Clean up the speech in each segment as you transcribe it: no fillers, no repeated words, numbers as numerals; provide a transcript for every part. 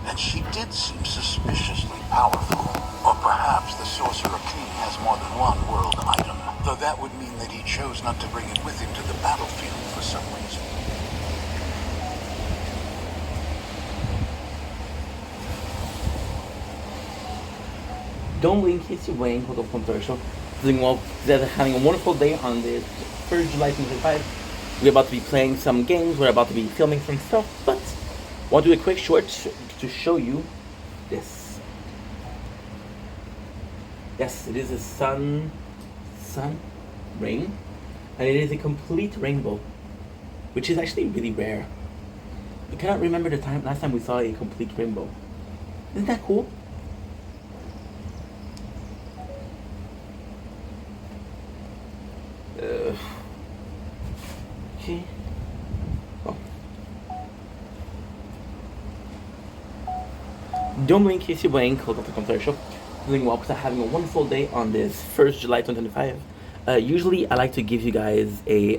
And she did seem suspiciously powerful. Or perhaps the Sorcerer King has more than one world item, though that would mean that he chose not to bring it with him to the battlefield for some reason. Don't blink, it's your Wayne, hold up commercial. Doing well, they're having a wonderful day on this 1st July 2025. We're about to be playing some games, we're about to be filming some stuff, but I want to do a quick short to show you this. Yes, it is a sun, rain, and it is a complete rainbow, which is actually really rare. I cannot remember the last time we saw a complete rainbow. Isn't that cool? Okay. Oh. Don't blink, it's your Wayne, welcome to commercial. Doing well because I'm having a wonderful day on this 1st July 2025. Usually I like to give you guys a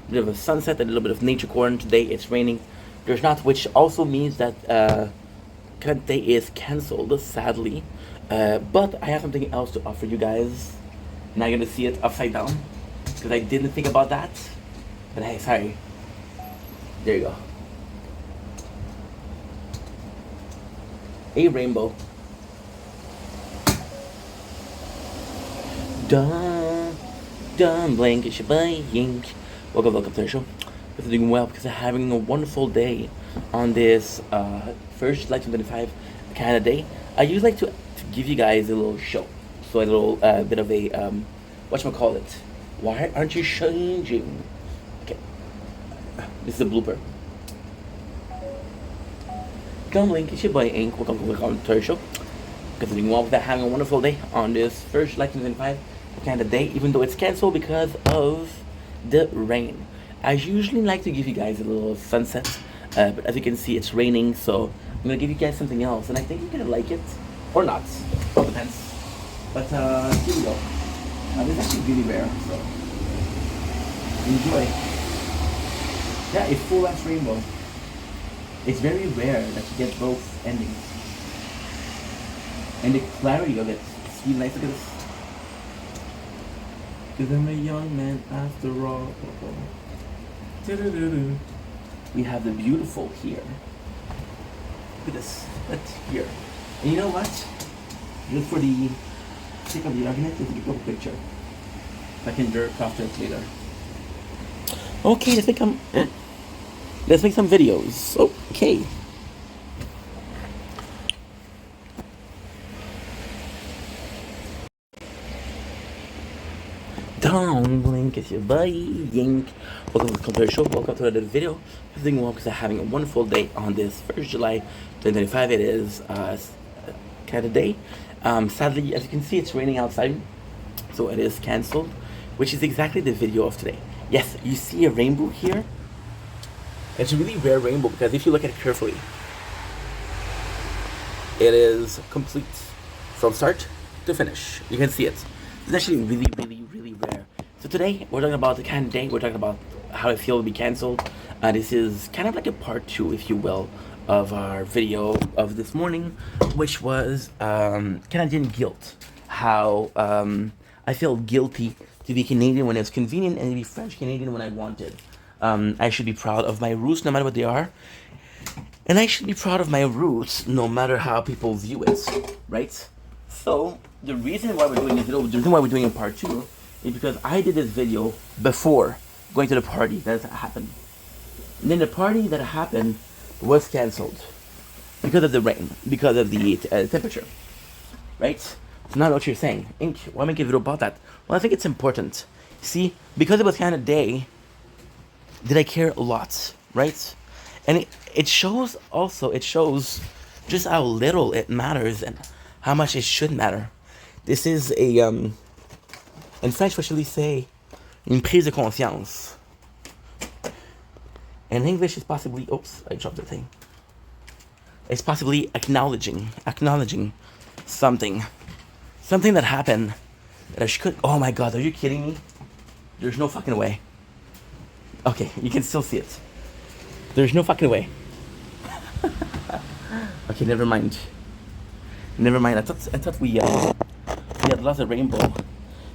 bit of a sunset, a little bit of nature corn. Today it's raining. There's not, which also means that current day is cancelled, sadly. But I have something else to offer you guys. Now you're gonna see it upside down because I didn't think about that. But hey, sorry. There you go. A rainbow. Don't blink, it's your buying. Welcome to the show. If you're doing well because I'm having a wonderful day on this 1st July 2025 Canada Day. I usually like to give you guys a little show. So a little bit of a, whatchamacallit. Why aren't you changing? Okay. This is a blooper. Don't blink, it's your boy Ink. Welcome to the commentary show. Because you're doing well with that, having a wonderful day on this 1st July 2025 Canada Day, even though it's cancelled because of the rain. I usually like to give you guys a little sunset, but as you can see, it's raining, so I'm gonna give you guys something else, and I think you're gonna like it or not. It depends. But here we go. This is actually really rare, so enjoy. Yeah, a full-ass rainbow. It's very rare that you get both endings, and the clarity of it. It's really nice. Look at this. Cause I'm a young man after all. We have the beautiful here. Look at this. That's here. And you know what? Just for the sake of the argument, let's get a couple picture. I can jerk off to it later. Okay, let's make some videos. Okay. Don't blink, it's your buddy Yink. Welcome to the computer show. Welcome to another video. I'm doing well because I'm having a wonderful day on this 1st July 2025. It is Canada Day. Sadly, as you can see, it's raining outside, so it is cancelled, which is exactly the video of today. Yes, you see a rainbow here. It's a really rare rainbow because if you look at it carefully, it is complete from start to finish. You can see it. It's actually really, really, really rare. So today, we're talking about the Canada Day. We're talking about how I feel to be cancelled. This is kind of like a part 2, if you will, of our video of this morning, which was Canadian guilt. How I feel guilty to be Canadian when it's convenient and to be French Canadian when I wanted. I should be proud of my roots no matter what they are. And I should be proud of my roots no matter how people view it, right? So the reason why we're doing this video, the reason why we're doing a part 2 is because I did this video before going to the party that happened. And then the party that happened was cancelled because of the rain, because of the temperature, right? So now what you're saying, Ink, why make a video about that? Well, I think it's important. See, because it was Canada Day, did I care a lot, right? And it shows just how little it matters and how much it should matter. This is a, in French, we actually say, une prise de conscience. In English, it's possibly, oops, I dropped the thing. It's possibly acknowledging something that happened that I should, oh my God, are you kidding me? There's no fucking way. Okay, you can still see it. There's no fucking way. Okay, never mind. Never mind. I thought we had lots of rainbow,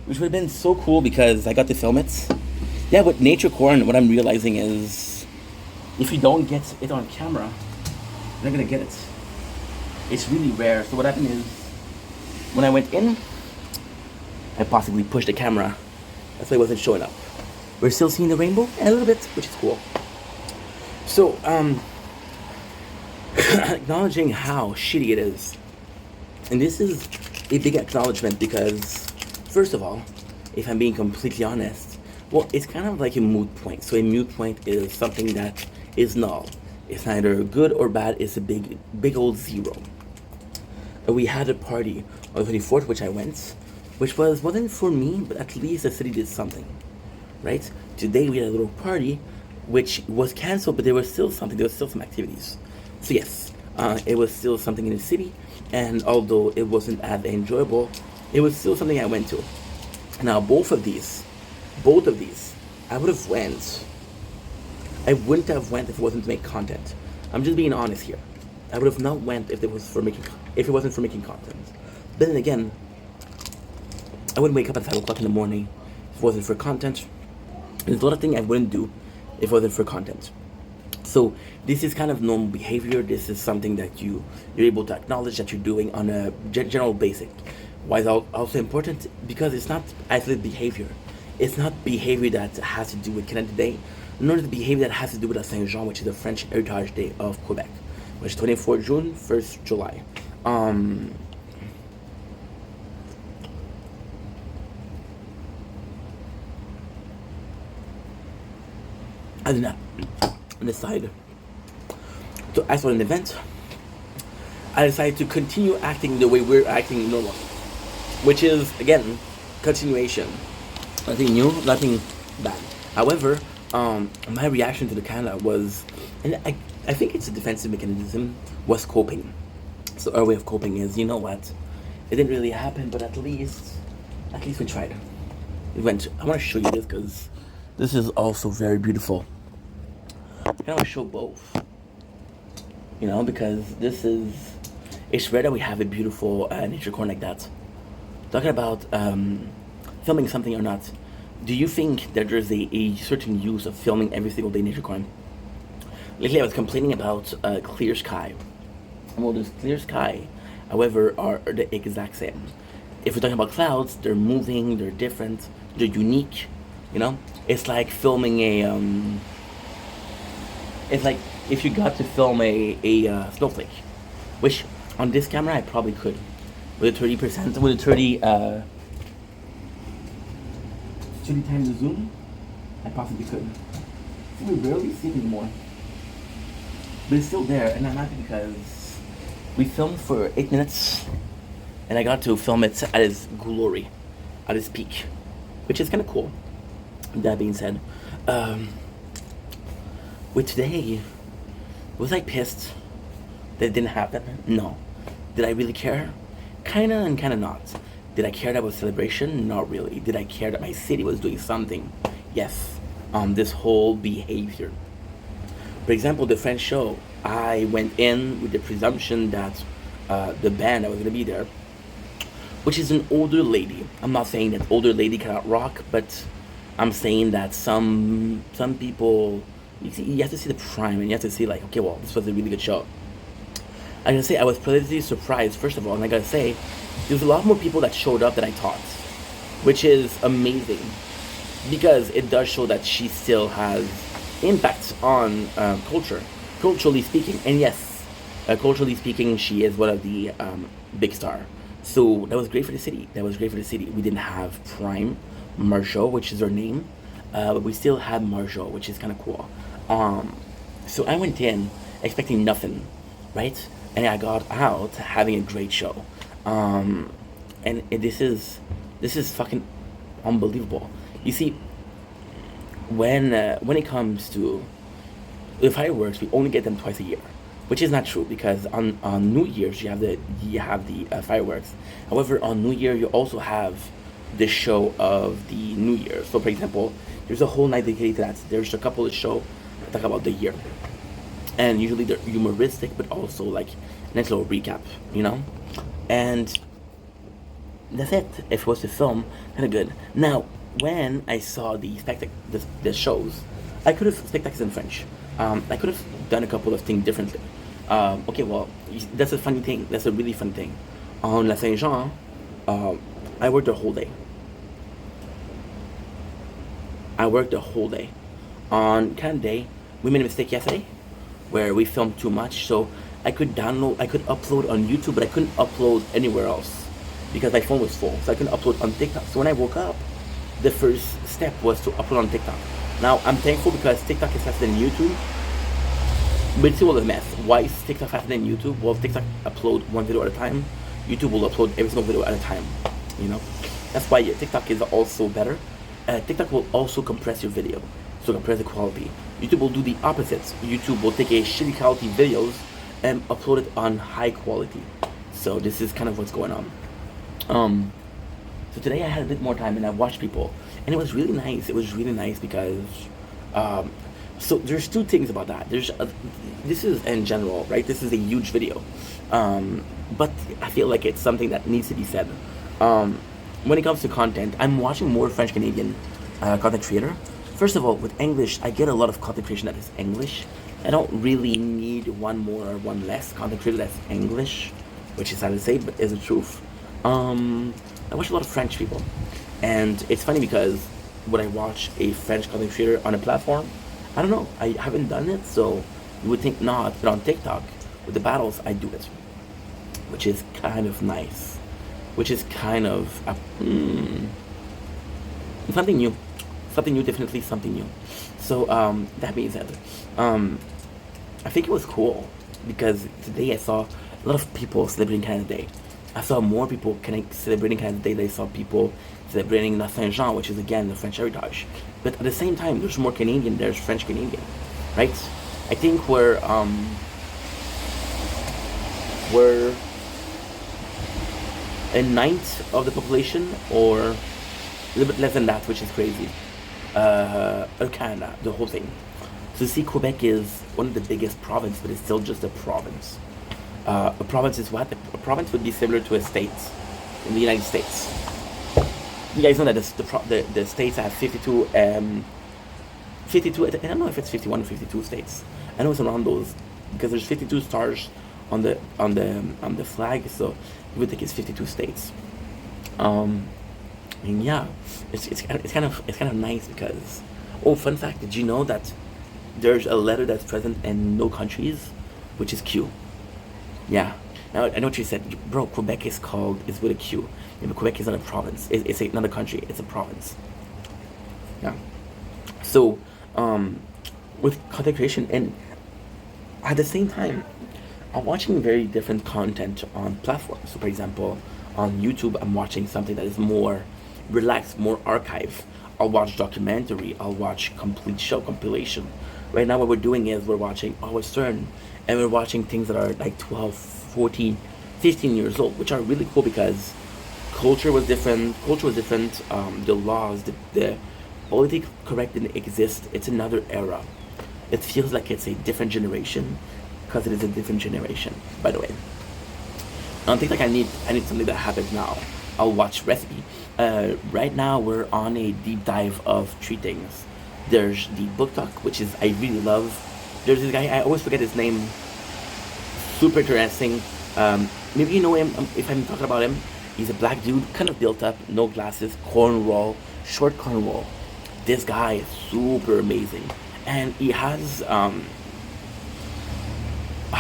which would have been so cool because I got to film it. Yeah, with nature corn, what I'm realizing is if you don't get it on camera, you're not gonna get it. It's really rare. So what happened is when I went in, I possibly pushed the camera. That's why it wasn't showing up. We're still seeing the rainbow a little bit, which is cool. So, acknowledging how shitty it is. And this is a big acknowledgement because, first of all, if I'm being completely honest, well, it's kind of like a moot point. So a moot point is something that is null. It's neither good or bad, it's a big old zero. We had a party on the 24th, which I went, which wasn't for me, but at least the city did something, right? Today we had a little party, which was cancelled, but there was still something, there was still some activities. So yes, it was still something in the city, and although it wasn't as enjoyable, it was still something I went to. Now both of these, I would have went. I wouldn't have went if it wasn't to make content. I'm just being honest here. I would have not went if it wasn't for making content. But then again, I wouldn't wake up at 5 o'clock in the morning if it wasn't for content. There's a lot of things I wouldn't do if it wasn't for content. So this is kind of normal behavior. This is something that you're able to acknowledge that you're doing on a general basic. Why is also important? Because it's not isolated behavior. It's not behavior that has to do with Canada Day, nor the behavior that has to do with Saint Jean, which is the French Heritage Day of Quebec, which is 24th June, 1st July. I did not decide to ask for an event. I decided to continue acting the way we're acting normally, which is, again, continuation. Nothing new, nothing bad. However, my reaction to the Canada was, and I think it's a defensive mechanism, was coping. So our way of coping is, you know what, it didn't really happen, but at least we tried. We went. I want to show you this because this is also very beautiful. I want to show both. You know, because it's rare that we have a beautiful nature corn like that. Talking about filming something or not, do you think that there's a certain use of filming every single day nature corn? Lately I was complaining about clear sky. Well, this clear sky, however, are the exact same. If we're talking about clouds, they're moving, they're different, they're unique, you know? It's like filming it's like if you got to film a snowflake, which on this camera I probably could. With a 30%, with a 30 times the zoom, I possibly could. We barely see it anymore. But it's still there, and I'm happy because we filmed for 8 minutes, and I got to film it at its glory, at its peak, which is kind of cool. That being said, with today, was I pissed that it didn't happen? No. Did I really care? Kinda and kinda not. Did I care that was celebration? Not really. Did I care that my city was doing something? Yes. This whole behavior. For example, the French show, I went in with the presumption that the band that was going to be there, which is an older lady. I'm not saying that older lady cannot rock, but I'm saying that some people, you have to see the prime, and you have to see like, okay, well, this was a really good show. I gotta say, I was pleasantly surprised, first of all, and I gotta say, there's a lot more people that showed up than I thought, which is amazing, because it does show that she still has impact on culturally speaking. And yes, culturally speaking, she is one of the big star. So that was great for the city. We didn't have Prime Marjo, which is her name, but we still had Marjo, which is kind of cool. So I went in expecting nothing, right? And I got out having a great show. And this is fucking unbelievable. You see, when it comes to the fireworks, we only get them twice a year, which is not true, because on New Year's you have the fireworks. However, on New Year you also have the show of the New Year. So, for example, there's a whole night dedicated to that. There's a couple of shows that talk about the year. and usually they're humoristic, but also like nice little recap, you know. And that's it. If it was to film, kind of good. Now, when I saw the shows, I could have spectacles in French. I could have done a couple of things differently. Okay, well, that's a funny thing. That's a really funny thing. On La Saint Jean, I worked the whole day. I worked the whole day. On Canada Day, we made a mistake yesterday, where we filmed too much. So I could upload on YouTube, but I couldn't upload anywhere else because my phone was full. So I couldn't upload on TikTok. So when I woke up, the first step was to upload on TikTok. Now I'm thankful because TikTok is faster than YouTube, but it's still a mess. Why is TikTok faster than YouTube? Well, TikTok upload one video at a time. YouTube will upload every single video at a time. You know, that's why TikTok is also better. TikTok will also compress your video, so compress the quality. YouTube will do the opposite. YouTube will take a shitty quality videos and upload it on high quality. So this is kind of what's going on. So today I had a bit more time and I watched people, and it was really nice. It was really nice because, so there's two things about that. This is in general, right? This is a huge video, but I feel like it's something that needs to be said. When it comes to content, I'm watching more French Canadian content creator. First of all, with English, I get a lot of content creation that is English. I don't really need one more or one less content creator that's English, which is sad to say, but is the truth. I watch a lot of French people, and it's funny because when I watch a French content creator on a platform, I don't know, I haven't done it, so you would think not, but on TikTok, with the battles, I do it, which is kind of nice, which is kind of something new, definitely something new. So that being said, I think it was cool because today I saw a lot of people celebrating Canada Day. I saw more people celebrating Canada Day than I saw people celebrating La Saint Jean, which is again the French heritage. But at the same time, there's more Canadian. There's French Canadian, right? I think we're a ninth of the population, or a little bit less than that, which is crazy. Of Canada, the whole thing. So see, Quebec is one of the biggest province, but it's still just a province. A province is what? A province would be similar to a state in the United States. You guys know that the states have 52, I don't know if it's 51 or 52 states. I know it's around those because there's 52 stars on the flag, so you would think it's 52 states. And yeah, it's kind of nice because, oh, fun fact, did you know that there's a letter that's present in no countries, which is Q? Yeah. Now I know what you said, bro. Quebec is with a Q. Yeah, but Quebec is not a province. It's not a country. It's a province. Yeah. So, with content creation, and at the same time, I'm watching very different content on platforms. So, for example, on YouTube, I'm watching something that is more relaxed, more archive. I'll watch documentary. I'll watch complete show compilation. Right now, what we're doing is we're watching Our Stern, and we're watching things that are like 12, 14, 15 years old, which are really cool because culture was different. The laws, the politically correct didn't exist. It's another era. It feels like it's a different generation because it is a different generation. By the way, I don't think like I need something that happens now. I'll watch recipe. Right now we're on a deep dive of 3 things. There's the book talk, which is I really love. There's this guy, I always forget his name. Super interesting. Maybe you know him. If I'm talking about him, he's a black dude, kind of built up, no glasses, cornrow, short cornrow. This guy is super amazing, and he has how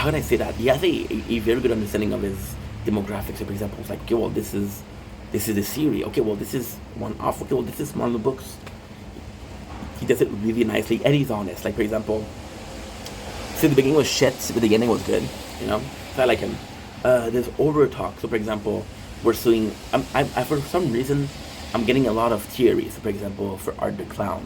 can I say that? He has a very good understanding of his demographics. So for example, it's like, okay, well, this is the series. Okay, well, this is one off. Okay, well, this is one of the books. He does it really nicely, and he's honest. Like for example, see, the beginning was shit, but the ending was good. You know, so I like him. There's over talk. So for example, we're seeing. I for some reason, I'm getting a lot of theories. So for example, for Art the Clown,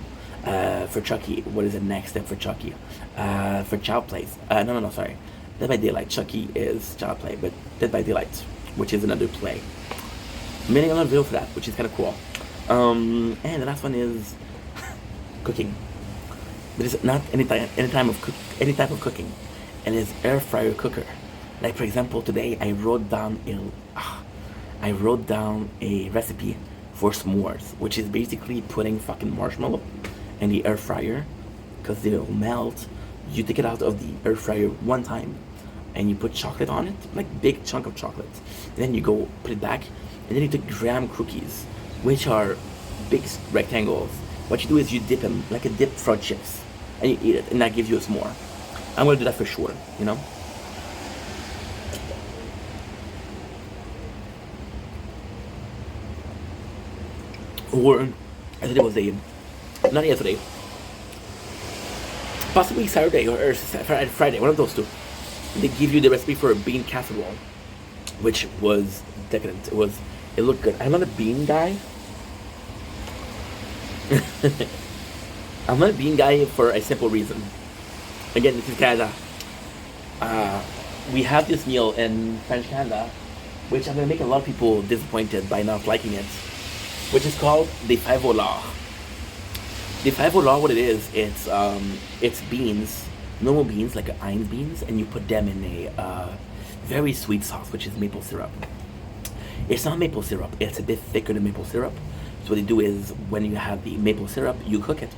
for Chucky, what is the next step for Chucky? For Child Play. No, sorry. Dead by Daylight. Chucky is Child Play, but Dead by Daylight, which is another play. I'm making another video for that, which is kind of cool. And the last one is cooking. But it's not any type of cooking. and his air fryer cooker. Like for example, today I wrote down a recipe for s'mores, which is basically putting fucking marshmallow in the air fryer because they'll melt. You take it out of the air fryer one time, and you put chocolate on it, like big chunk of chocolate. And then you go put it back, and then you take graham cookies, which are big rectangles. What you do is you dip them like a dip fried chips, and you eat it, and that gives you a s'more. I'm gonna do that for sure, you know. Or yesterday was not yesterday, possibly Saturday or Friday, one of those two. They give you the recipe for a bean casserole, which was decadent. It looked good. I'm not a bean guy. I'm not a bean guy for a simple reason. Again, this is Canada. We have this meal in French Canada, which I'm gonna make a lot of people disappointed by not liking it, which is called the five au lard. The five au lard, what it is, it's beans, normal beans like Heinz beans, and you put them in a very sweet sauce, which is maple syrup. It's not maple syrup; it's a bit thicker than maple syrup. So what they do is, when you have the maple syrup, you cook it.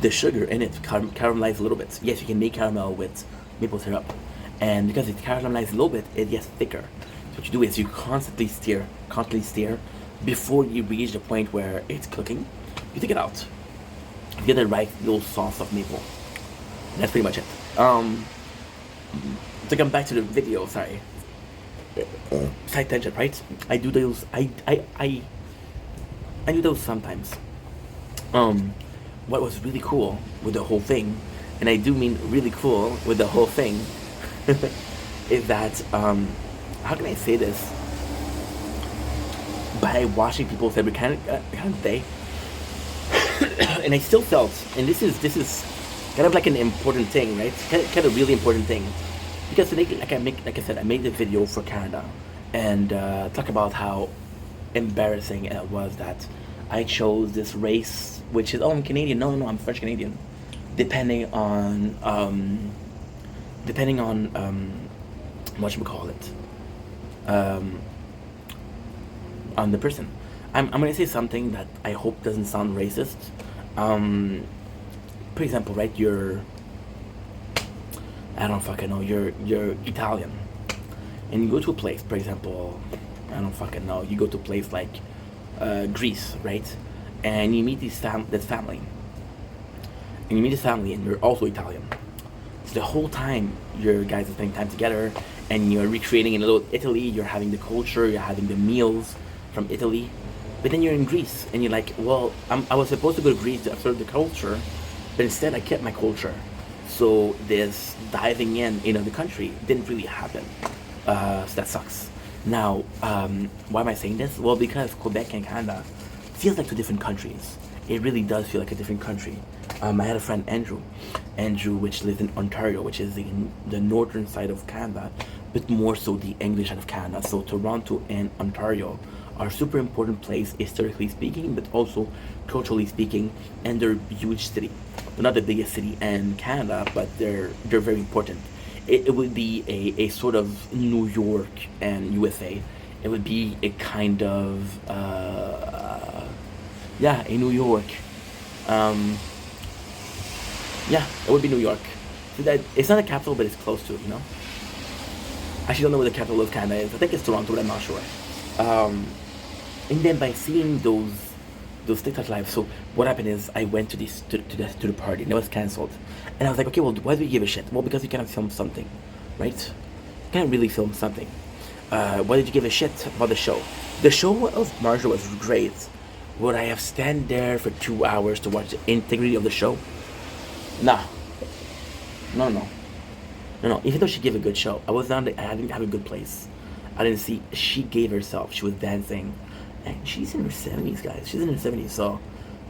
The sugar in it caramelizes a little bit. Yes, you can make caramel with maple syrup, and because it caramelizes a little bit, it gets thicker. So what you do is you constantly stir, before you reach the point where it's cooking. You take it out. You get the right little sauce of maple. And that's pretty much it. To come back to the video, sorry. Side tangent, right? I do those. I do those sometimes. What was really cool with the whole thing, and I do mean really cool with the whole thing, is that how can I say this? By watching people's every kind of day, and I still felt, and this is kind of like an important thing, right? Kind of really important thing, because today, like I said, I made the video for Canada, and talk about how embarrassing it was that I chose this race, which is, oh, I'm Canadian. No, I'm French Canadian. Depending on what you call it, on the person. I'm gonna say something that I hope doesn't sound racist. For example, right? I don't fucking know. You're Italian, and you go to a place. For example, I don't fucking know. You go to a place like Greece, right? And you meet this family, and you're also Italian. So the whole time, your guys are spending time together, and you're recreating in a little Italy. You're having the culture, you're having the meals from Italy, but then you're in Greece, and you're like, well, I was supposed to go to Greece to observe the culture, but instead I kept my culture. So this diving in the country didn't really happen. So that sucks. Now, why am I saying this? Well, because Quebec and Canada feels like two different countries. It really does feel like a different country. I had a friend, Andrew, which lives in Ontario, which is the northern side of Canada, but more so the English side of Canada. So Toronto and Ontario are super important place historically speaking, but also culturally speaking, and they're huge city. They're not the biggest city in Canada, but they're very important. It would be a sort of New York and USA. It would be a kind of a New York. It would be New York. So that it's not a capital, but it's close to it. I actually don't know where the capital of Canada is. I think it's Toronto, but I'm not sure. And then by seeing those TikTok lives, so what happened is I went to the party and it was cancelled, and I was like, okay, well, why do we give a shit? Well, because you cannot film something, right? You can't really film something. Why did you give a shit about the show? The show of Marjorie was great. Would I have stand there for 2 hours to watch the integrity of the show? Nah. No. Even though she gave a good show, I didn't have a good place. I didn't see. She gave herself. She was dancing, and she's in her 70s, guys. She's in her 70s, so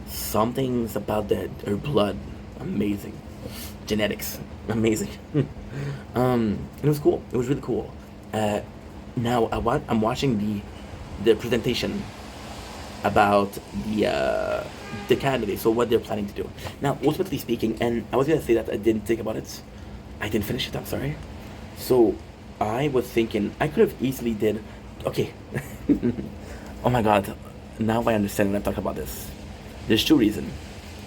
something's about her blood. Amazing. Genetics. Amazing. It was cool. It was really cool. Now I'm watching the presentation about the candidates, so what they're planning to do. Now, ultimately speaking, and I was gonna say that I didn't think about it, I didn't finish it. I'm sorry. So I was thinking I could have easily did. Okay. Oh my god. Now I understand when I talk about this. There's two reasons.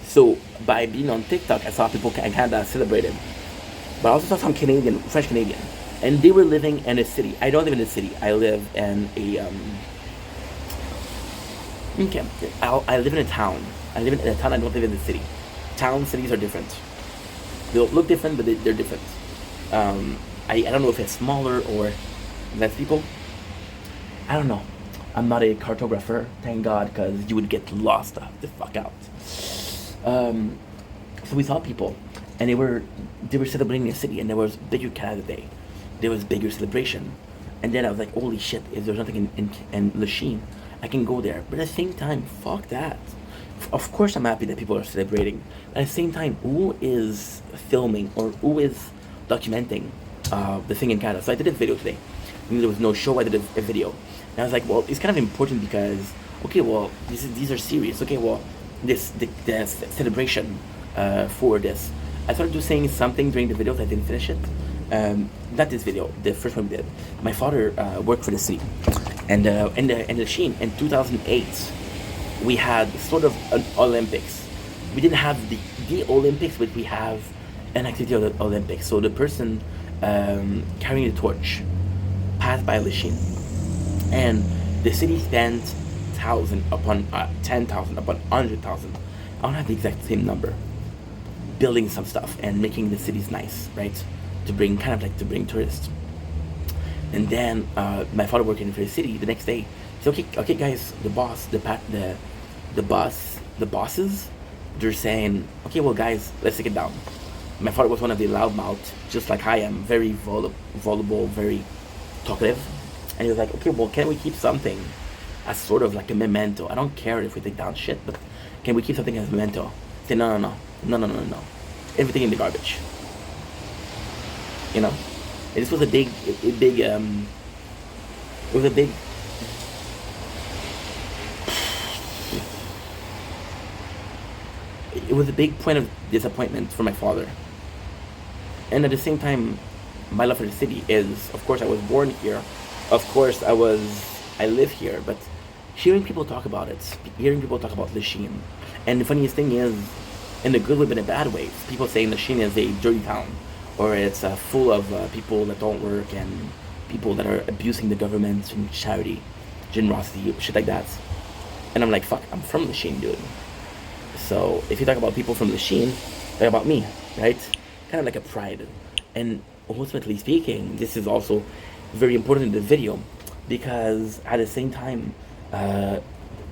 So by being on TikTok, I saw people in Canada celebrated, but I also saw some Canadian, French Canadian, and they were living in a city. I don't live in a city. I live in a okay. I live in a town. I live in a town. I don't live in the city. Towns, cities are different. They don't look different, but they're different. I don't know if it's smaller or less people. I don't know. I'm not a cartographer, thank God, because you would get lost the fuck out. So we saw people, and they were celebrating the city, and there was bigger Canada Day. There was bigger celebration, and then I was like, holy shit! If there's nothing in Lachine, I can go there. But at the same time, fuck that. Of course, I'm happy that people are celebrating. But at the same time, who is filming or who is documenting the thing in Canada? So I did a video today. There was no show. I did a video, and I was like, well, it's kind of important because okay, well, these are serious. Okay, well, the celebration for this. I started to saying something during the videos. I didn't finish it. Not this video. The first one we did. My father worked for the city, and in the Sheen in 2008, we had sort of an Olympics. We didn't have the Olympics, but we have an activity of the Olympics. So the person carrying the torch passed by Lachine, and the city spent 1,000 upon 10,000 upon 100,000. I don't have the exact same number. Building some stuff and making the cities nice, right? To bring to bring tourists. And then my father working for the city. The next day, he said, okay, guys, the bosses, they're saying, okay, well, guys, let's take it down. My father was one of the loudmouth, just like I am, very voluble, very talkative, and he was like, okay, well, can we keep something as sort of like a memento? I don't care if we take down shit, but can we keep something as a memento? I said, no, everything in the garbage. You know, and this was a big, it was a big. It was a big point of disappointment for my father. And at the same time, my love for the city is, of course, I was born here. Of course, I live here. But hearing people talk about it, hearing people talk about Lachine, and the funniest thing is, in a good way but in a bad way, people saying Lachine is a dirty town, or it's full of people that don't work and people that are abusing the government and charity, generosity, shit like that. And I'm like, fuck, I'm from Lachine, dude. So if you talk about people from Lachine, talk about me, right? Kind of like a pride. And ultimately speaking, this is also very important in the video because at the same time,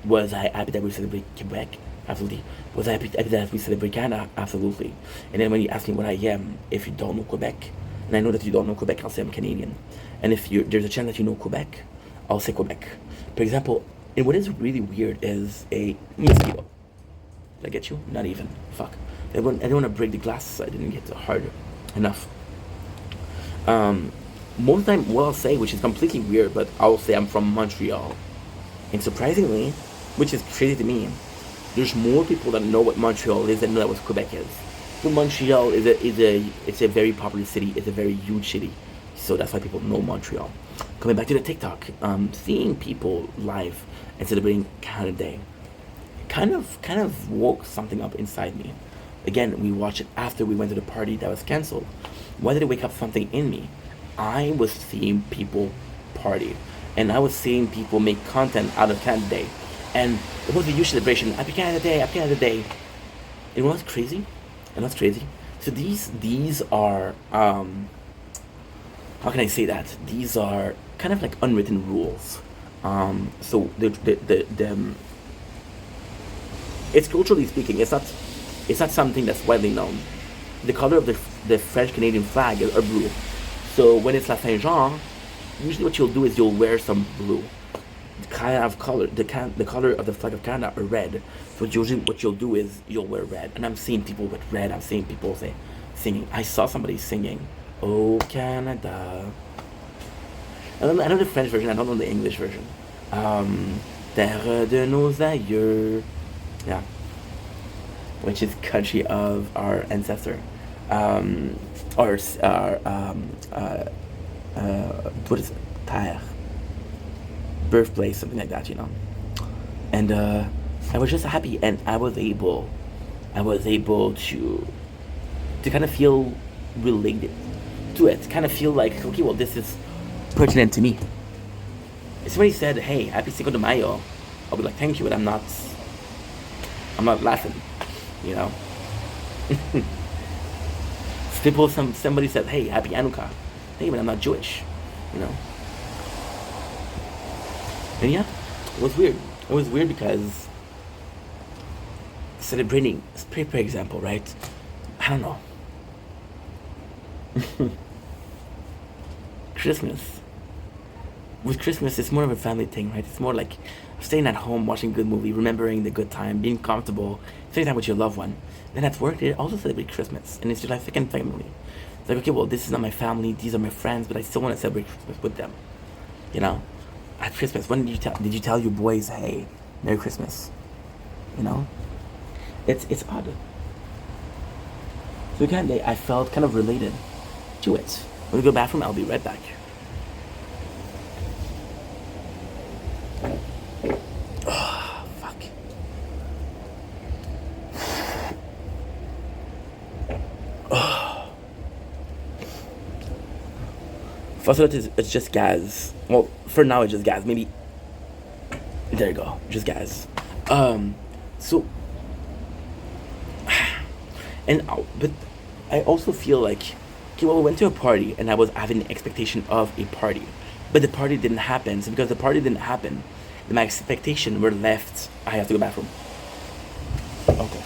was I happy that we celebrate Quebec? Absolutely. Was I happy that we celebrate Canada? Absolutely. And then when you ask me what I am, if you don't know Quebec, and I know that you don't know Quebec, I'll say I'm Canadian. And if there's a chance that you know Quebec, I'll say Quebec. For example, and what is really weird is a mosquito. Did I get you? Not even. Fuck. I didn't want to break the glass, so I didn't get hard enough. Most of the time, what I'll say, which is completely weird, but I'll say I'm from Montreal. And surprisingly, which is crazy to me, there's more people that know what Montreal is than know what Quebec is. So Montreal it's a very popular city. It's a very huge city. So that's why people know Montreal. Coming back to the TikTok, seeing people live and celebrating Canada Day kind of woke something up inside me. Again, we watched it after we went to the party that was cancelled. Why did it wake up something in me? I was seeing people party, and I was seeing people make content out of Canada Day, and it was a huge celebration. Happy Canada Day, Happy Canada Day. And what's crazy? So these are how can I say that? These are kind of like unwritten rules. So it's culturally speaking, it's not something that's widely known. The color of the French Canadian flag are blue. So when it's La Saint Jean, usually what you'll do is you'll wear some blue. The kind of color, the color of the flag of Canada are red. So usually what you'll do is you'll wear red. And I'm seeing people with red. I'm seeing people singing. I saw somebody singing, "Oh Canada." I know the French version. I don't know the English version. Terre de nos aïeux. Yeah. Which is country of our ancestor. um, or what is it? Terre, birthplace, something like that, you know. And I was just happy, and I was able to kind of feel related to it, kind of feel like, okay, well, this is pertinent to me. If somebody said, "Hey, happy Cinco de Mayo," I'll be like, "Thank you," but I'm not laughing, you know. Somebody said, "Hey, happy Hanukkah," hey, but I'm not Jewish, you know. And yeah, it was weird. It was weird because celebrating, for example, right? I don't know. Christmas. With Christmas, it's more of a family thing, right? It's more like staying at home, watching a good movie, remembering the good time, being comfortable, spending time with your loved one. Then at work, they also celebrate Christmas, and it's just like second family. It's like, okay, well, this is not my family, these are my friends, but I still want to celebrate Christmas with them. You know, at Christmas, when did you tell your boys, hey, Merry Christmas? You know, it's odd. So again, I felt kind of related to it. When we go bathroom, I'll be right back. Fuck. First of all, it's just gas. Well, for now, it's just gas. Maybe there you go, just gas. So but I also feel like, okay, well, we went to a party and I was having the expectation of a party, but the party didn't happen. So because the party didn't happen, then my expectation were left. I have to go bathroom. Okay.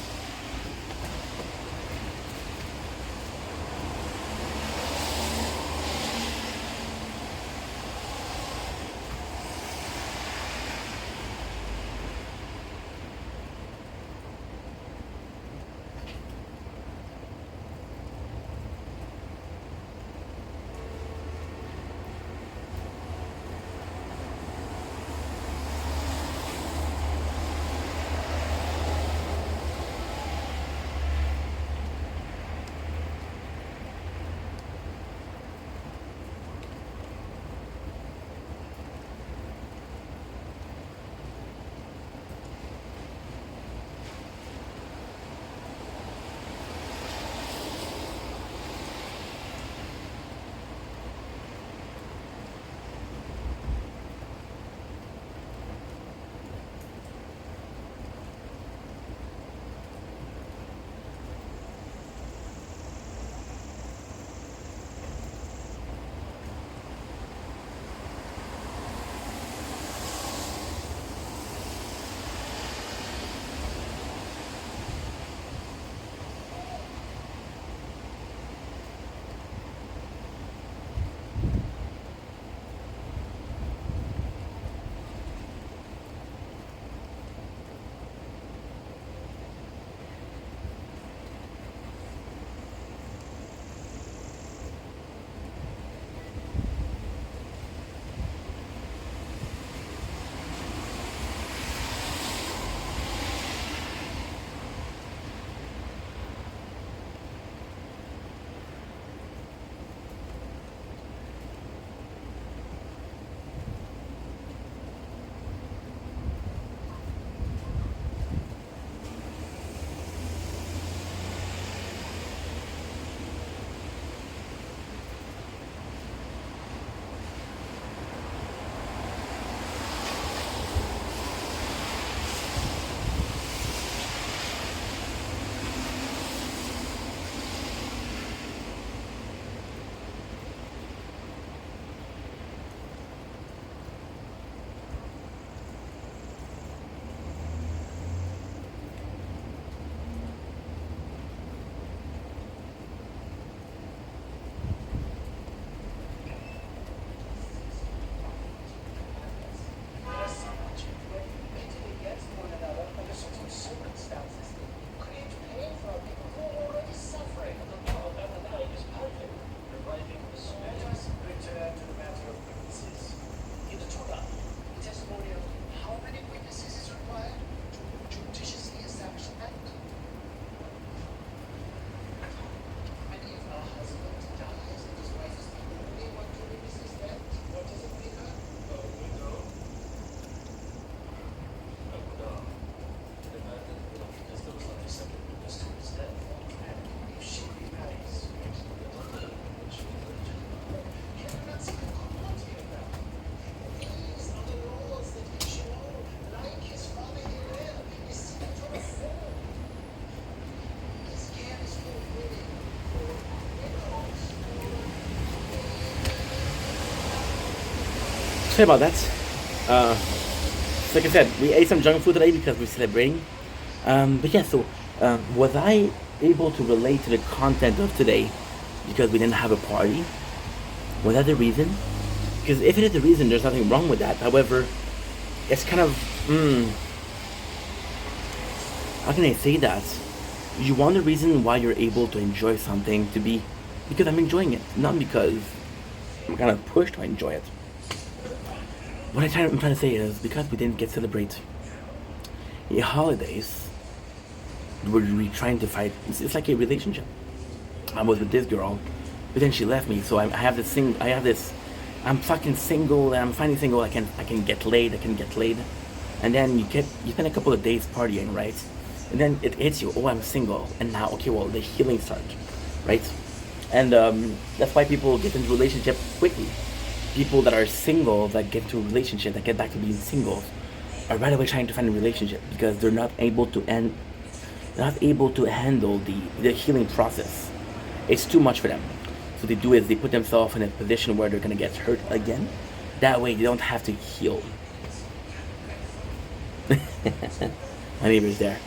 Sorry about that. Like I said, we ate some junk food today because we're celebrating. But yeah, so was I able to relate to the content of today because we didn't have a party? Was that the reason? Because if it is the reason, there's nothing wrong with that. However, it's kind of, how can I say that? You want the reason why you're able to enjoy something to be because I'm enjoying it, not because I'm kind of pushed to enjoy it. What I'm trying to say is because we didn't get to celebrate the holidays, we're trying to fight. It's like a relationship. I was with this girl, but then she left me. So I have this thing. I have this. I'm fucking single, and I'm finally single. I can get laid. And then you spend a couple of days partying, right? And then it hits you. Oh, I'm single, and now okay, well the healing starts, right? And that's why people get into relationship quickly. People that are single that get into a relationship that get back to being single are right away trying to find a relationship because they're not able to handle the healing process. It's too much for them. So what they do is they put themselves in a position where they're gonna get hurt again. That way they don't have to heal. My neighbor's there.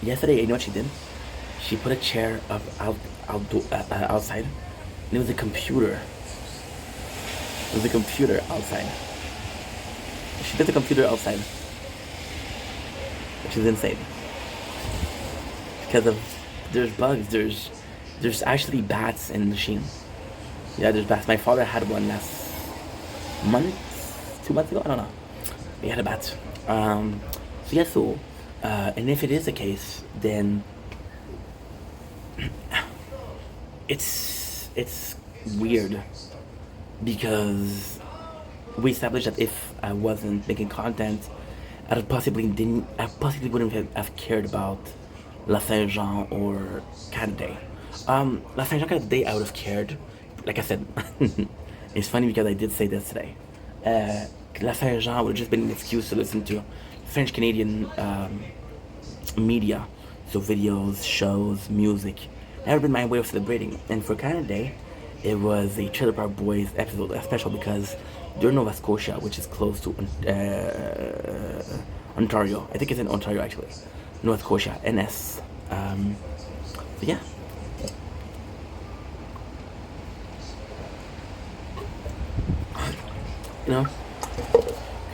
Yesterday, you know what she did? She put a chair outside, and it was a computer. It was a computer outside. She did the computer outside, which is insane. Because there's bugs. There's actually bats in the machine. Yeah, there's bats. My father had one last month, 2 months ago. I don't know. He had a bat. And if it is the case, then it's weird because we established that if I wasn't making content, I possibly wouldn't have cared about La Saint Jean or Canada Day. La Saint Jean Canada Day, I would have cared. Like I said, it's funny because I did say this today. La Saint Jean would have just been an excuse to listen to French Canadian media, so videos, shows, music. That would have been my way of celebrating. And for Canada Day, it was a Trailer Park Boys episode, special because they're in Nova Scotia, which is close to Ontario. I think it's in Ontario actually. Nova Scotia, NS. So yeah. You know,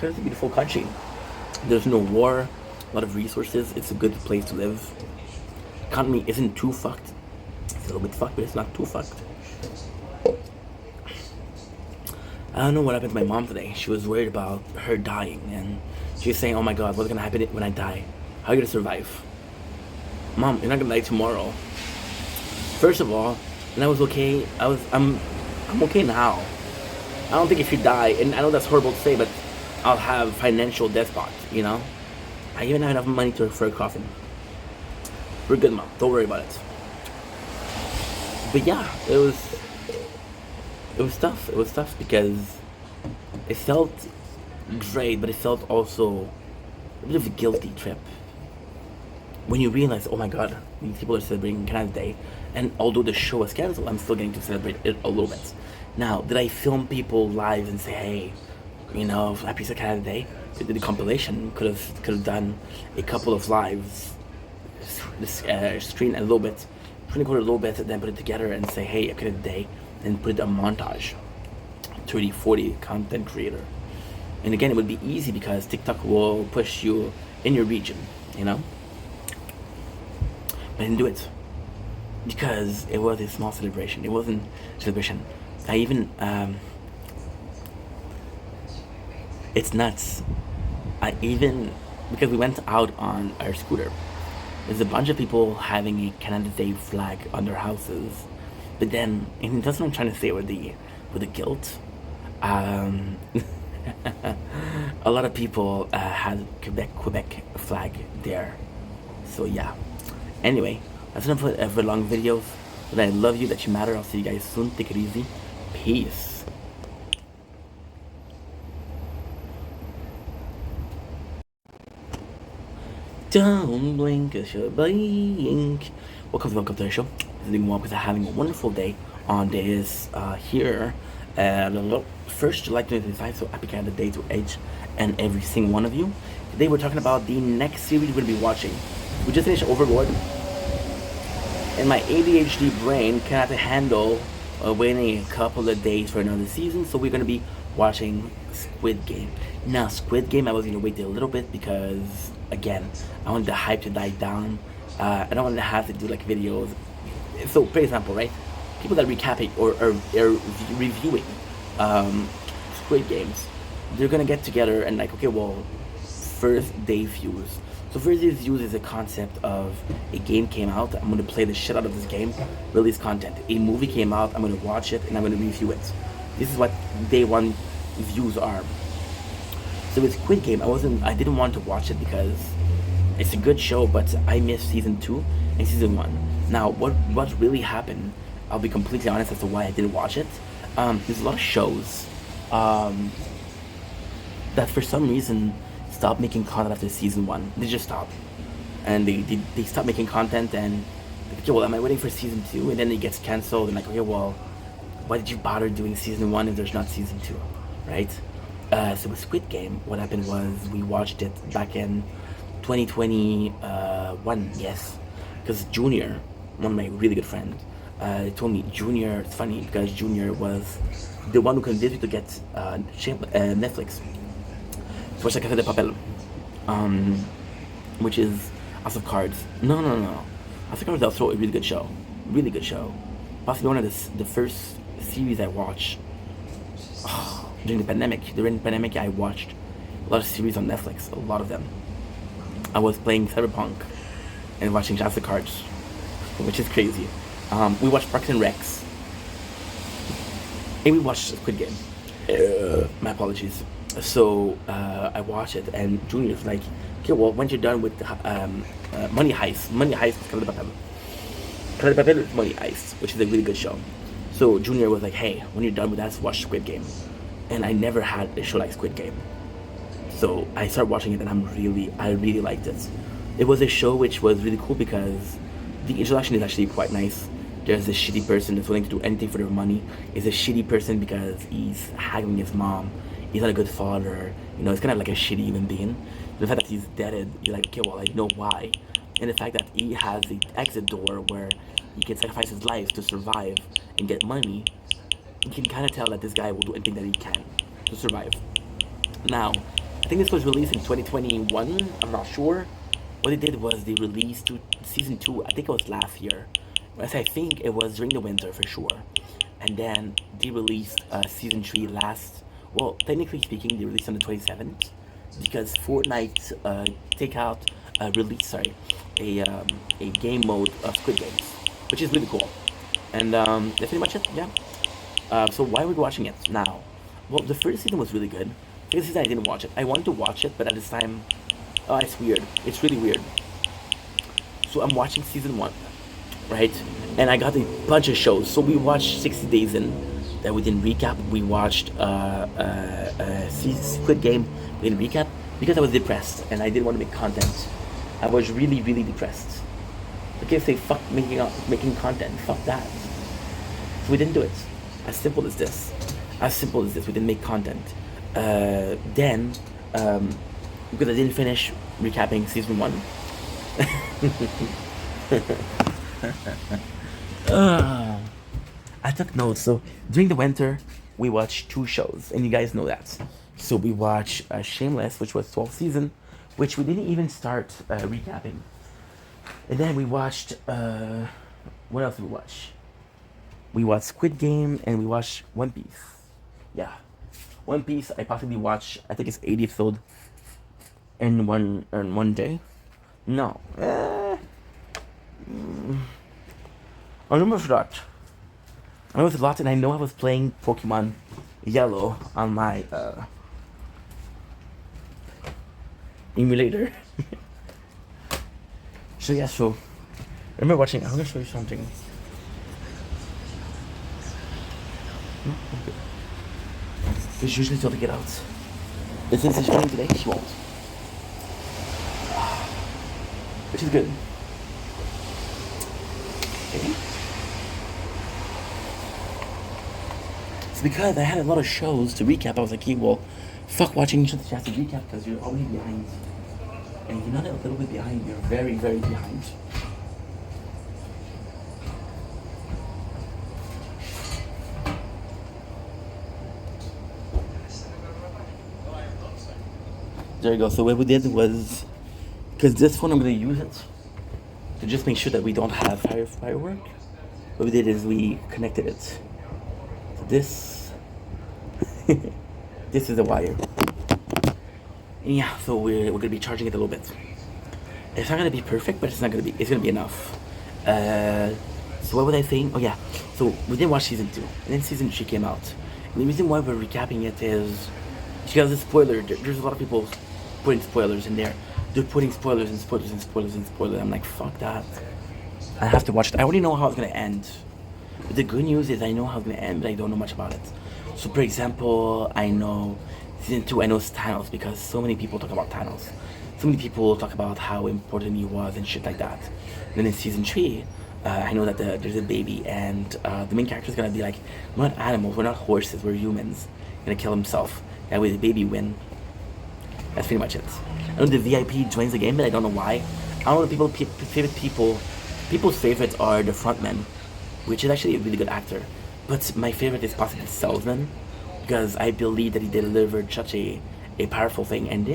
it's a beautiful country. There's no war, a lot of resources. It's a good place to live. Economy isn't too fucked. It's a little bit fucked, but it's not too fucked. I don't know what happened to my mom today. She was worried about her dying, and she was saying, "Oh my God, what's gonna happen when I die? How are you gonna survive?" Mom, you're not gonna die tomorrow. First of all, when I was okay, I'm okay now. I don't think if you die, and I know that's horrible to say, but I'll have financial death spot, you know? I even have enough money for a coffin. We're good, Mom. Don't worry about it. But yeah, it was tough. It was tough because it felt great, but it felt also a bit of a guilty trip. When you realize, oh my God, these people are celebrating Canada Day, and although the show was cancelled, I'm still getting to celebrate it a little bit. Now, did I film people live and say, hey, you know, happy Canada Day? We did a compilation. Could have done a couple of lives, screen a little bit, record a little bit, and then put it together and say, hey, Canada Day, and put it on montage. 30, 40 content creator. And again, it would be easy because TikTok will push you in your region, you know? But I didn't do it because it was a small celebration. It wasn't a celebration. I even, it's nuts. Because we went out on our scooter, there's a bunch of people having a Canada Day flag on their houses. But then, and that's what I'm trying to say with the guilt. A lot of people had Quebec flag there. So yeah. Anyway, that's enough for long videos. But I love you, that you matter. I'll see you guys soon. Take it easy. Peace. Don't blink, I should blink. Welcome to the show. This is Nick because I'm having a wonderful day on this here First July 2025, so happy Canada Day to each and every single one of you. Today we're talking about the next series we're going to be watching. We just finished Overlord, and my ADHD brain cannot handle waiting a couple of days for another season, so we're going to be watching Squid Game. Now, Squid Game, I was going to wait a little bit because, again, I wanted the hype to die down. I don't want to have to do like videos. So, for example, right? People that recapping or are reviewing Squid Games, they're gonna get together and like, okay, well, first day views. So first day views is a concept of a game came out, I'm gonna play the shit out of this game, release content. A movie came out, I'm gonna watch it and I'm gonna review it. This is what day one views are. So with Squid Game, I didn't want to watch it because it's a good show, but I missed season 2 and season 1. Now, what really happened? I'll be completely honest as to why I didn't watch it. There's a lot of shows that for some reason stopped making content after season 1. They just stopped, and they stopped making content. And like, okay, well, am I waiting for season 2? And then it gets canceled. And like, okay, well, why did you bother doing season 1 if there's not season 2, right? So with Squid Game, what happened was we watched it back in 2021, yes, because Junior, one of my really good friends, told me Junior. It's funny because Junior was the one who convinced me to get Netflix to watch La Casa de Papel, which is House of Cards. No. House of Cards is also a really good show. Possibly one of the first series I watched during the pandemic. During the pandemic, I watched a lot of series on Netflix. A lot of them. I was playing Cyberpunk and watching House of Cards, which is crazy. We watched Parks and Recs, and we watched Squid Game. My apologies. So I watched it, and Junior's like, okay, well, when you're done with the, Money Heist is Casa de Papel. Casa de Papel is Money Heist, which is a really good show. So Junior was like, hey, when you're done with that, let's watch Squid Game. And I never had a show like Squid Game. So I started watching it, and I really liked it. It was a show which was really cool because the introduction is actually quite nice. There's a shitty person that's willing to do anything for their money. He's a shitty person because he's haggling his mom. He's not a good father. You know, he's kind of like a shitty human being. The fact that he's dead, you're like, okay, well, I know why. And the fact that he has the exit door where he can sacrifice his life to survive and get money, you can kind of tell that this guy will do anything that he can to survive. Now, I think this was released in 2021. I'm not sure. What they did was they released season 2. I think it was last year. I think it was during the winter for sure. And then they released season 3 well, technically speaking, they released on the 27th because Fortnite released a game mode of Squid Games, which is really cool. And that's pretty much it. Yeah. So why are we watching it now? Well, the first season was really good. The second season I didn't watch it. I wanted to watch it, but at this time, it's weird. It's really weird. So I'm watching season 1, right? And I got a bunch of shows. So we watched 60 Days In. That we didn't recap. We watched Squid Game. We didn't recap because I was depressed and I didn't want to make content. I was really, really depressed. Okay, say fuck making content. Fuck that. So we didn't do it. As simple as this. We didn't make content. Then, because I didn't finish recapping season 1. I took notes. So during the winter, we watched 2 shows, and you guys know that. So we watched Shameless, which was 12th season, which we didn't even start recapping. And then we watched what else did we watch? We watched Squid Game, and we watched One Piece. Yeah, One Piece. I possibly watched. I think it's 80 episodes in one day. No. I remember that. I know it was a lot, and I know I was playing Pokemon Yellow on my emulator. So yeah, I remember watching. I'm gonna show you something. Okay. Because usually told to get out. But since it's raining today, she won't. Which is good. Okay. So because I had a lot of shows to recap, I was like, okay, well, fuck watching just to recap because you're already behind. And if you're not a little bit behind, you're very, very behind. There you go. So what we did was, because this one I'm going to use it to just make sure that we don't have firework. What we did is we connected it. So this, this is the wire. And yeah, so we're going to be charging it a little bit. It's not going to be perfect, but it's going to be enough. So what was I saying? Oh yeah, so we didn't watch season 2, and then season 3 came out. And the reason why we're recapping it is because the spoiler. There's a lot of people putting spoilers in there. They're putting spoilers and spoilers and spoilers and spoilers. I'm like, fuck that. I have to watch it. I already know how it's gonna end. But the good news is I know how it's gonna end, but I don't know much about it. So for example, I know season 2, I know Thanos because so many people talk about Thanos. So many people talk about how important he was and shit like that. And then in season 3, I know that there's a baby, and the main character is gonna be like, we're not animals, we're not horses, we're humans. Gonna kill himself. That way the baby win. That's pretty much it. I know the VIP joins the game, but I don't know why. I don't know people's favorites are the frontman, which is actually a really good actor. But my favorite is possibly Salesman, because I believe that he delivered such a powerful thing. And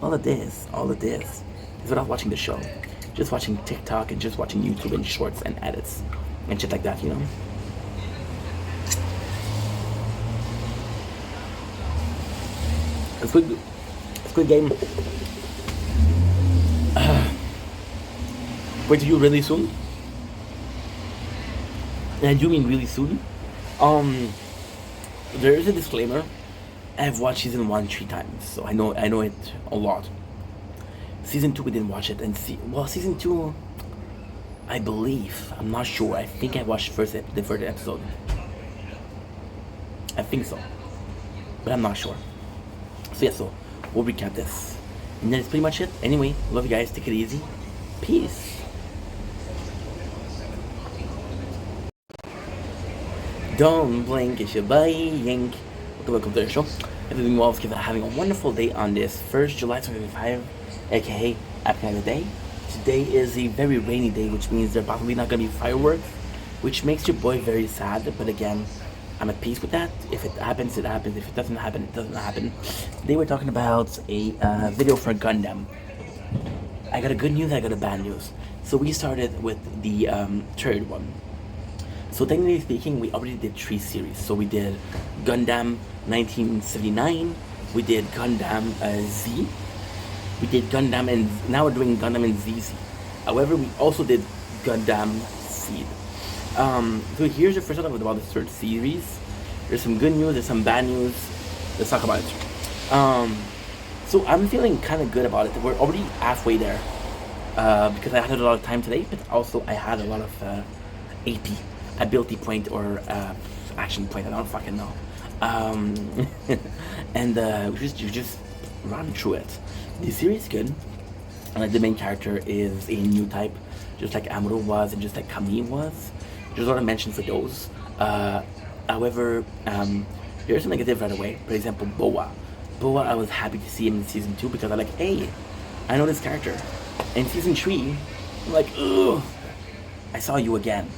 all of this is without watching the show. Just watching TikTok and just watching YouTube and shorts and edits and shit like that, you know? It's good. Good game. Wait till you really soon. And I do mean really soon. There is a disclaimer. I've watched season 1 3 times, so I know it a lot. Season 2 we didn't watch it, and season 2, I believe, I'm not sure. I think I watched the first episode. I think so, but I'm not sure. So yeah, so we'll recap this. And that's pretty much it. Anyway, love you guys. Take it easy. Peace. Don't blink, it's your buying. Welcome to the show. Everything well, having a wonderful day on this 1st July 2025, aka Happy Night Day. Today is a very rainy day, which means there probably not going to be fireworks, which makes your boy very sad. But again, I'm at peace with that. If it happens, it happens. If it doesn't happen, it doesn't happen. They were talking about a video for Gundam. I got a good news, I got a bad news. So we started with the third one. So technically speaking, we already did 3 series. So we did Gundam 1979, we did Gundam Z, we did Gundam, and now we're doing Gundam and ZZ. However, we also did Gundam Seed. So here's the first one about the third series. There's some good news, there's some bad news. Let's talk about it. So I'm feeling kind of good about it. We're already halfway there because I had a lot of time today, but also I had a lot of AP, ability point or action point. I don't fucking know. And you just run through it. The series is good. The main character is a new type, just like Amuro was and just like Camille was. There's a lot of mention for those. However, there's some negative right away. For example, Boa. Boa, I was happy to see him in season 2 because I'm like, hey, I know this character. In season 3, I'm like, ugh, I saw you again.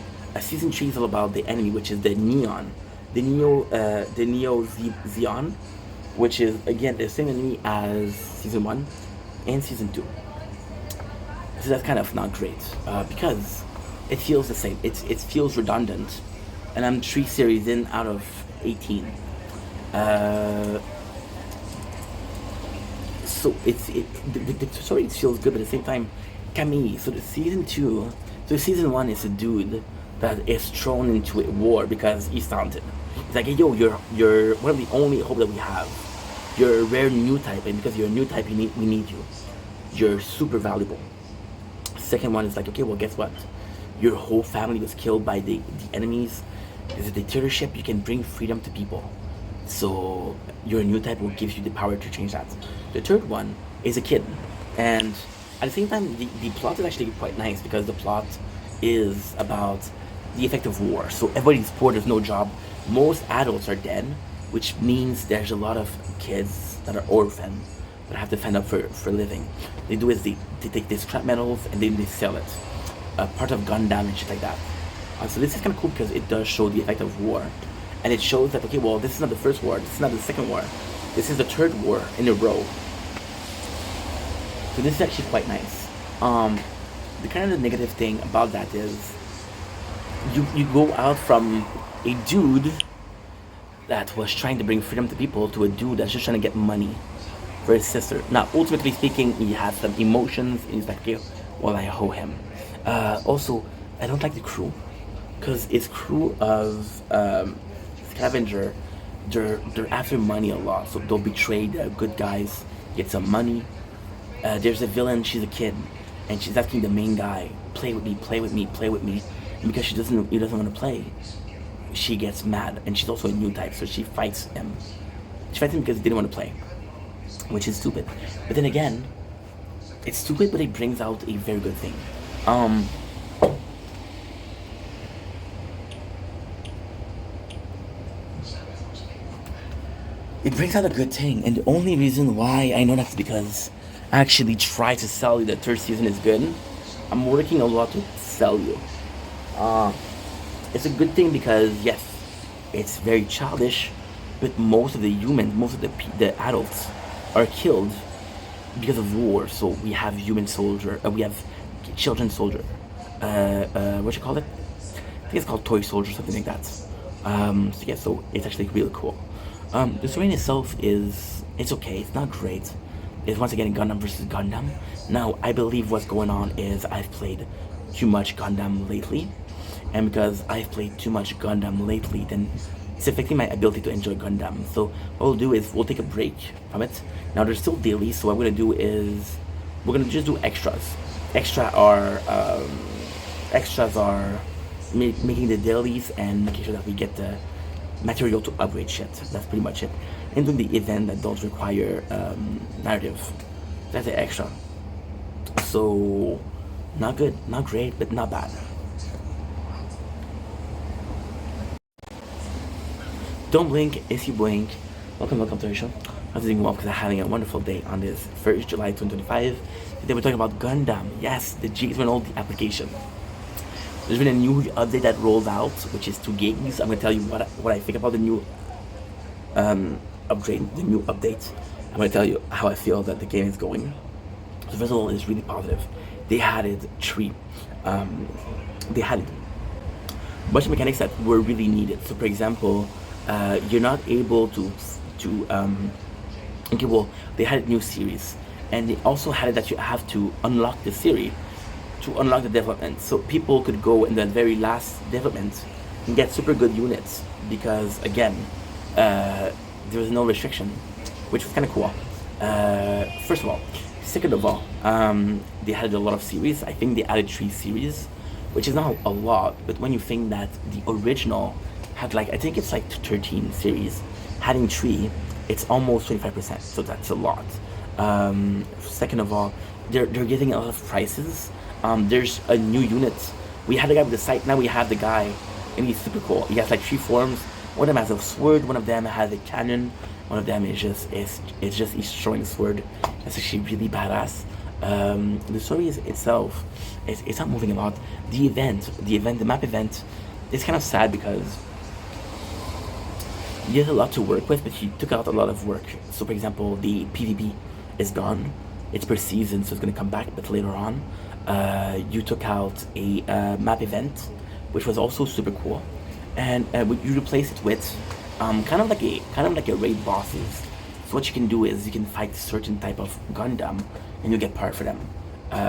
Season 3 is all about the enemy, which is the Neon. The Neo Zeon, which is again the same enemy as season 1 and season 2. So that's kind of not great because it feels the same. It feels redundant, and I'm 3 series in out of 18. So the story feels good, but at the same time, Camille. So the season 2, so season 1 is a dude that is thrown into a war because he's talented. It's like, hey, yo, you're one of the only hope that we have. You're a rare new type, and because you're a new type, we need you. You're super valuable. Second one is like, okay, well, guess what? Your whole family was killed by the enemies. As a dictatorship, you can bring freedom to people. So your new type will give you the power to change that. The third one is a kid, and at the same time, the plot is actually quite nice because the plot is about the effect of war. So everybody's poor, there's no job. most adults are dead, which means there's a lot of kids that are orphaned that have to fend up for living. They do is they take these scrap metals and then they sell it. Part of Gundam and shit like that. So this is kind of cool because it does show the effect of war. And it shows that, okay, well, this is not the first war, this is not the second war. This is the third war in a row. So this is actually quite nice. The kind of the negative thing about that is you go out from a dude that was trying to bring freedom to people to a dude that's just trying to get money for his sister. Now, ultimately speaking, he has some emotions, and he's like, okay, well, I owe him. Also, I don't like the crew, because it's crew of Scavenger. They're after money a lot, so they'll betray the good guys, get some money. There's a villain, she's a kid, and she's asking the main guy, play with me, play with me, play with me. And because he doesn't want to play, she gets mad, and she's also a new type, so she fights him. She fights him because he didn't want to play, which is stupid. But then again, it's stupid, but it brings out a very good thing. It brings out a good thing, and the only reason why I know that's because I actually try to sell you the third season is good. I'm working a lot to sell you. It's a good thing because yes, it's very childish, but most of the humans, most of the adults are killed because of war. So we have human soldier, we have children soldier. What you call it? I think it's called toy soldier, something like that. So yeah, so it's actually really cool. The story in itself it's okay. It's not great. It's once again Gundam versus Gundam. Now I believe what's going on is I've played too much Gundam lately, and because I've played too much Gundam lately, then it's affecting my ability to enjoy Gundam. So what we'll do is we'll take a break from it. Now there's still daily, so what we're gonna do is we're gonna just do extras. Extras are making the dailies and making sure that we get the material to upgrade shit. That's pretty much it. And doing the event that don't require narrative. That's the extra. So not good, not great, but not bad. Don't blink if you blink. Welcome to the show. I'm doing well because I'm having a wonderful day on this 1st July 2025. Today we're talking about Gundam. Yes, the GX1 application. There's been a new update that rolled out, which is 2 gigs. I'm gonna tell you what I think about the new upgrade, the new update. I'm gonna tell you how I feel that the game is going. So first of all, it's really positive. They added 3. They had a bunch of mechanics that were really needed. So for example, you're not able to okay, well, they had a new series, and they also had it that you have to unlock the series to unlock the development. So people could go in the very last development and get super good units because again, there was no restriction, which was kind of cool. First of all. Second of all, they had a lot of series. I think they added 3 series, which is not a lot, but when you think that the original had like, I think it's like 13 series, adding 3, it's almost 25%, so that's a lot. Second of all, they're giving a lot of prices. There's a new unit. We had the guy with the sight, now we have the guy, and he's super cool. He has like 3 forms. One of them has a sword, one of them has a cannon, one of them is just he's throwing a sword. That's actually really badass. The story itself, it's not moving a lot. The map event, is kind of sad because he has a lot to work with, but he took out a lot of work. So for example, the PvP is gone. It's per season, so it's gonna come back, but later on. You took out a map event, which was also super cool, and you replace it with kind of like a raid bosses. So what you can do is you can fight certain type of Gundam, and you get part for them,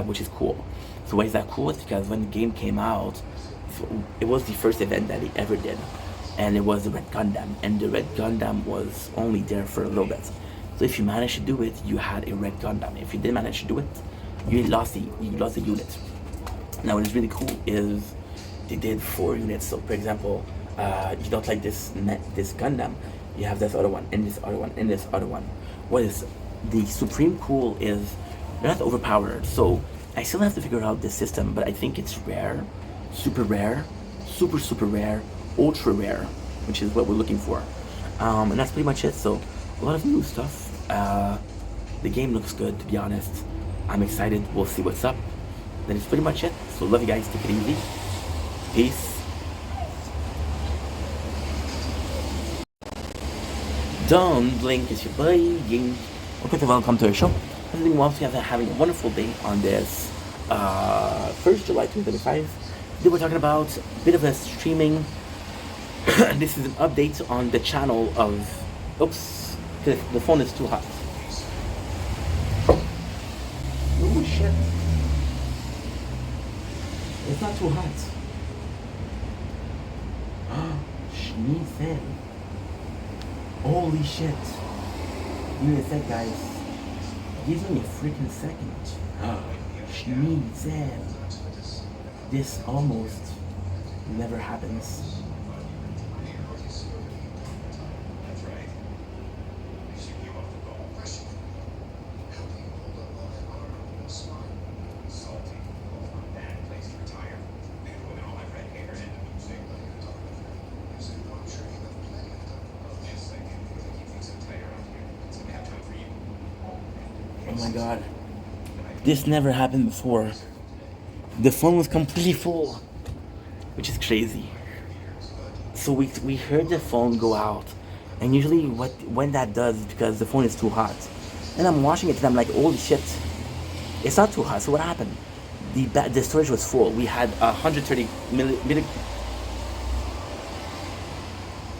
which is cool. So why is that cool? It's because when the game came out, it was the first event that he ever did, and it was the Red Gundam, and the Red Gundam was only there for a little bit. So if you managed to do it, you had a Red Gundam. If you didn't manage to do it, you lost the unit. Now what is really cool is they did 4 units. So for example, you don't like this Gundam, you have this other one, and this other one, and this other one. What is the supreme cool is they're not overpowered. So I still have to figure out this system, but I think it's rare, super rare, super rare, ultra rare, which is what we're looking for. And that's pretty much it. So a lot of new stuff. The game looks good, to be honest. I'm excited. We'll see what's up. That is pretty much it. So love you guys. Take it easy. Peace. Don't blink, it's your boy. Welcome to our show. Everything well, you guys are having a wonderful day on this 1st July 2025. Today we're talking about a bit of a streaming. This is an update on the channel of. Oops, the phone is too hot. Oh shit. It's not too hot. Schneezen. Holy shit. Give me a sec, guys. Give me a freaking second. Schneezen. This almost never happens. Oh my god. This never happened before. The phone was completely full, which is crazy. So we heard the phone go out, and usually when that does is because the phone is too hot. And I'm watching it and I'm like, holy shit, it's not too hot. So what happened? The storage was full. We had 130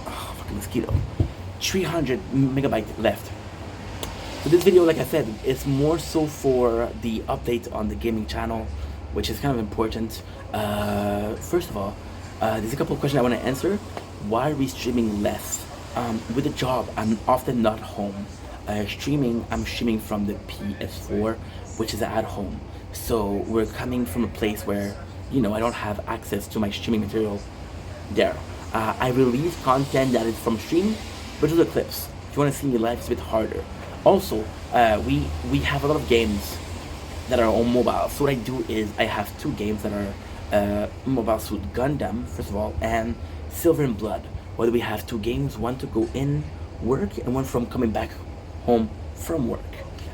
fucking mosquito. 300 megabyte left. So this video, like I said, is more so for the update on the gaming channel, which is kind of important. First of all, there's a couple of questions I want to answer. Why are we streaming less? With a job, I'm often not home. I'm streaming from the PS4, which is at home. So we're coming from a place where, I don't have access to my streaming material there. I release content that is from stream, but those are clips. If you want to see me live, it's a bit harder. Also, we have a lot of games that are on mobile. So what I do is I have 2 games that are mobile suit Gundam, first of all, and Silver and Blood. Where we have 2 games, one to go in work and one from coming back home from work.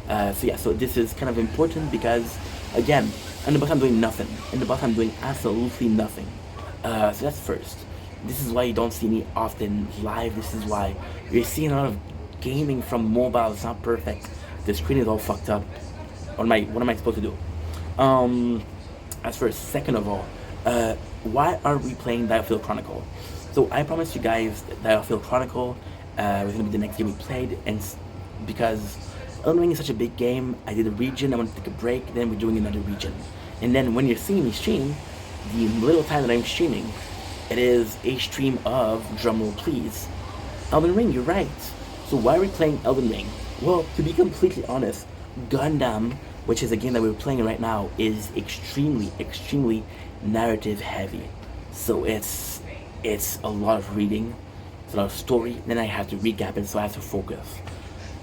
So this is kind of important because, again, in the bus I'm doing nothing. In the bus I'm doing absolutely nothing. So that's first. This is why you don't see me often live. This is why you're seeing a lot of gaming from mobile. It's not perfect. The screen is all fucked up. What am I supposed to do? As first, second of all, why are we playing Diofield Chronicle? So I promised you guys that Diofield Chronicle was gonna be the next game we played, and because Elden Ring is such a big game, I did a region. I wanted to take a break. Then we're doing another region, and then when you're seeing me stream, the little time that I'm streaming, it is a stream of, drumroll please, Elden Ring. You're right. So why are we playing Elden Ring? Well, to be completely honest, Gundam, which is a game that we're playing right now, is extremely narrative heavy. So it's a lot of reading, it's a lot of story, then I have to recap it, so I have to focus.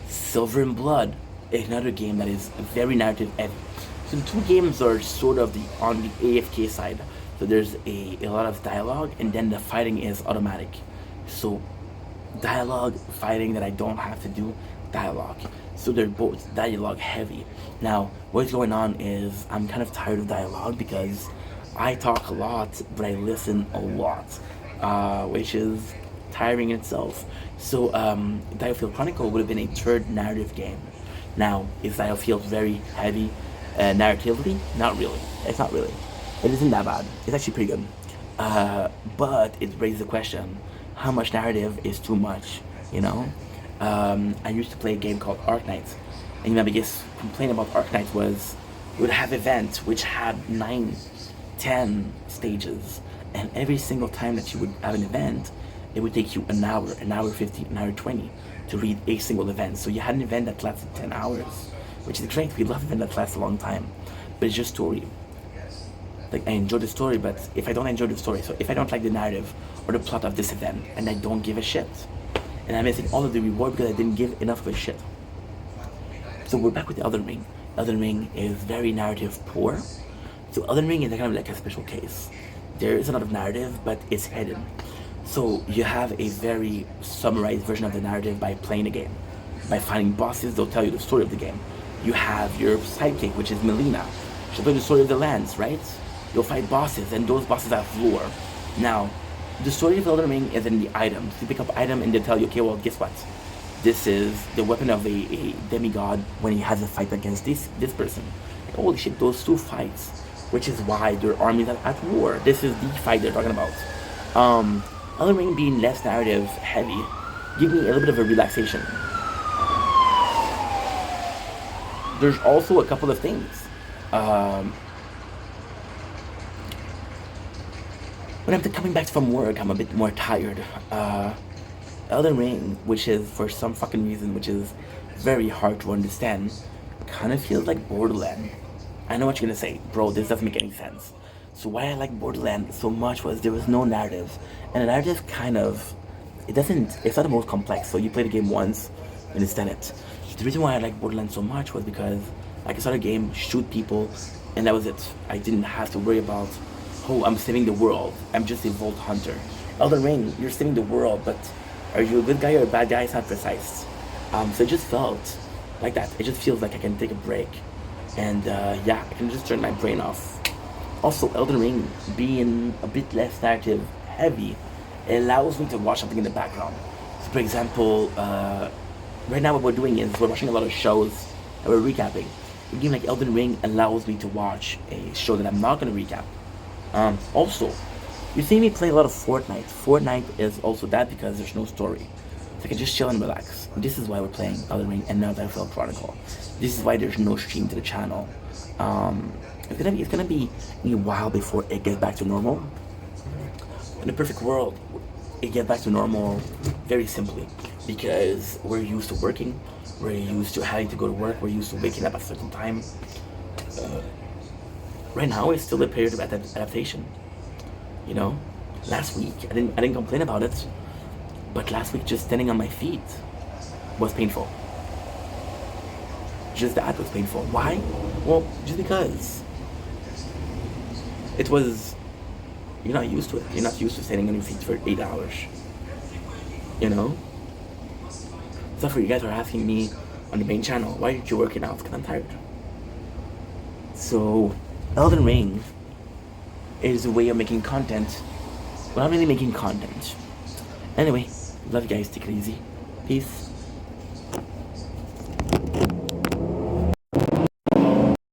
Silver and Blood is another game that is very narrative heavy. So the 2 games are sort of on the AFK side. So there's a lot of dialogue, and then the fighting is automatic. So dialogue, fighting that I don't have to do, dialogue. So they're both dialogue heavy. Now, what's going on is I'm kind of tired of dialogue because I talk a lot, but I listen a lot, which is tiring in itself. So Diofield Chronicle would have been a 3rd narrative game. Now, is Diofield very heavy narratively? Not really. It's not really. It isn't that bad. It's actually pretty good. But it raises the question, how much narrative is too much, I used to play a game called Arknights, and my biggest complaint about Arknights was we would have events which had 9, 10 stages, and every single time that you would have an event, it would take you an hour 15, an hour 20 to read a single event. So you had an event that lasted 10 hours, which is great. We love events that last a long time, but it's just story. Like, I enjoy the story, but if I don't enjoy the story, so if I don't like the narrative or the plot of this event, and I don't give a shit, and I'm missing all of the reward because I didn't give enough of a shit. So we're back with the Elden Ring. Elden Ring is very narrative poor. So Elden Ring is kind of like a special case. There is a lot of narrative, but it's hidden. So you have a very summarized version of the narrative by playing the game. By finding bosses, they'll tell you the story of the game. You have your sidekick, which is Melina. She'll tell you the story of the lands, right? You'll fight bosses, and those bosses have lore. Now, the story of Elden Ring is in the items. You pick up item, and they tell you, okay, well, guess what? This is the weapon of a demigod when he has a fight against this person. Like, holy shit, those two fights, which is why their armies are at war. This is the fight they're talking about. Elden Ring being less narrative heavy, give me a little bit of a relaxation. There's also a couple of things. When I'm coming back from work, I'm a bit more tired. Elden Ring, which is for some fucking reason, which is very hard to understand, kind of feels like Borderlands. I know what you're gonna say, bro, this doesn't make any sense. So why I like Borderlands so much was there was no narrative. And the narrative kind of, it's not the most complex, so you play the game once, and it's done it. The reason why I like Borderlands so much was because I could start a game, shoot people, and that was it. I didn't have to worry about, oh, I'm saving the world. I'm just a Vault Hunter. Elden Ring, you're saving the world, but are you a good guy or a bad guy? It's not precise. So it just felt like that. It just feels like I can take a break. And yeah, I can just turn my brain off. Also, Elden Ring being a bit less narrative heavy, it allows me to watch something in the background. So for example, right now what we're doing is we're watching a lot of shows and we're recapping. A game like Elden Ring allows me to watch a show that I'm not going to recap. Also, you see me play a lot of Fortnite. Fortnite is also that because there's no story. So I can just chill and relax. This is why we're playing Elden Ring and not Battlefield Chronicle. This is why there's no stream to the channel. It's gonna be a while before it gets back to normal. In a perfect world, it gets back to normal very simply because we're used to working, we're used to having to go to work, we're used to waking up at a certain time. Right now, it's still a period of adaptation. You know, last week I didn't complain about it, but last week just standing on my feet was painful. Just that was painful. Why? Well, just because you're not used to it. You're not used to standing on your feet for 8 hours. You know? So for you guys are asking me on the main channel, why aren't you working out? Because I'm tired. So, Elden Ring is a way of making content. Well, not really making content. Anyway, love you guys. Take it easy. Peace.